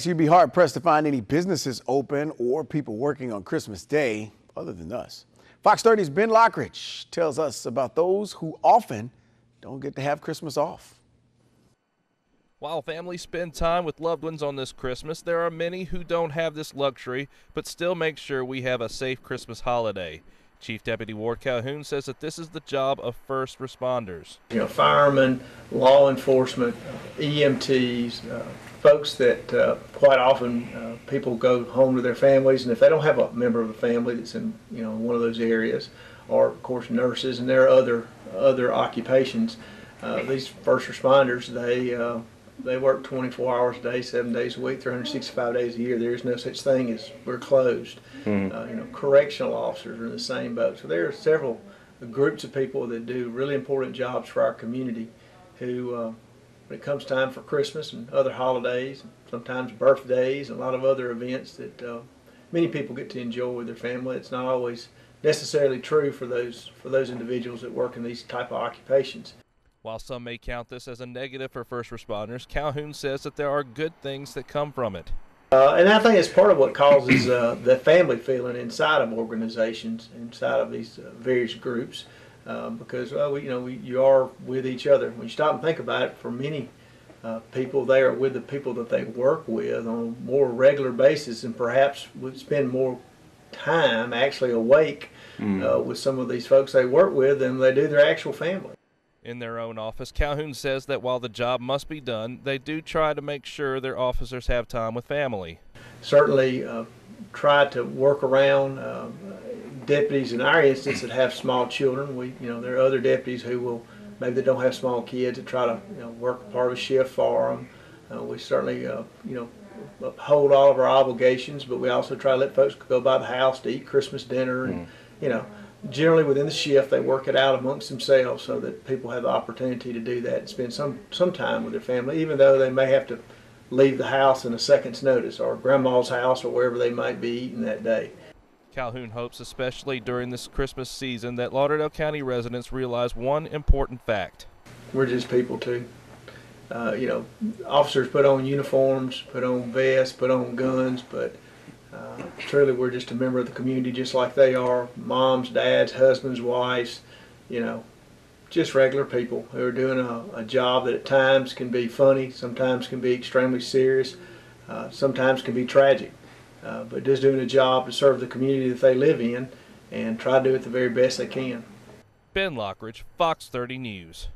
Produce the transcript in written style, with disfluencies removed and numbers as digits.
You'd be hard pressed to find any businesses open or people working on Christmas Day other than us. Fox 30's Ben Lockridge tells us about those who often don't get to have Christmas off. While families spend time with loved ones on this Christmas, there are many who don't have this luxury but still make sure we have a safe Christmas holiday. Chief Deputy Ward Calhoun says that this is the job of first responders. Firemen, law enforcement, EMTs, folks that quite often people go home to their families, and if they don't have a member of the family that's in one of those areas, or of course nurses, and there are other occupations, these first responders they work 24 hours a day, 7 days a week, 365 days a year. There is no such thing as we're closed. Correctional officers are in the same boat. So there are several groups of people that do really important jobs for our community who, when it comes time for Christmas and other holidays, sometimes birthdays, and a lot of other events that many people get to enjoy with their family. It's not always necessarily true for those individuals that work in these type of occupations. While some may count this as a negative for first responders, Calhoun says that there are good things that come from it. And I think it's part of what causes the family feeling inside of organizations, inside of these various groups, because you are with each other. When you stop and think about it, for many people, they are with the people that they work with on a more regular basis, and perhaps would spend more time actually awake with some of these folks they work with than they do their actual family. In their own office, Calhoun says that while the job must be done, they do try to make sure their officers have time with family. Certainly try to work around deputies in our instance that have small children. There are other deputies who will, maybe they don't have small kids, that try to work part of a shift for them. We certainly uphold all of our obligations, but we also try to let folks go by the house to eat Christmas dinner, and generally within the shift they work it out amongst themselves so that people have the opportunity to do that and spend some time with their family, even though they may have to leave the house in a second's notice, or grandma's house, or wherever they might be eating that day. Calhoun hopes, especially during this Christmas season, that Lauderdale County residents realize one important fact. We're just people too. Officers put on uniforms, put on vests, put on guns, but truly we're just a member of the community just like they are. Moms, dads, husbands, wives, just regular people who are doing a job that at times can be funny, sometimes can be extremely serious, sometimes can be tragic, but just doing a job to serve the community that they live in and try to do it the very best they can. Ben Lockridge, Fox 30 News.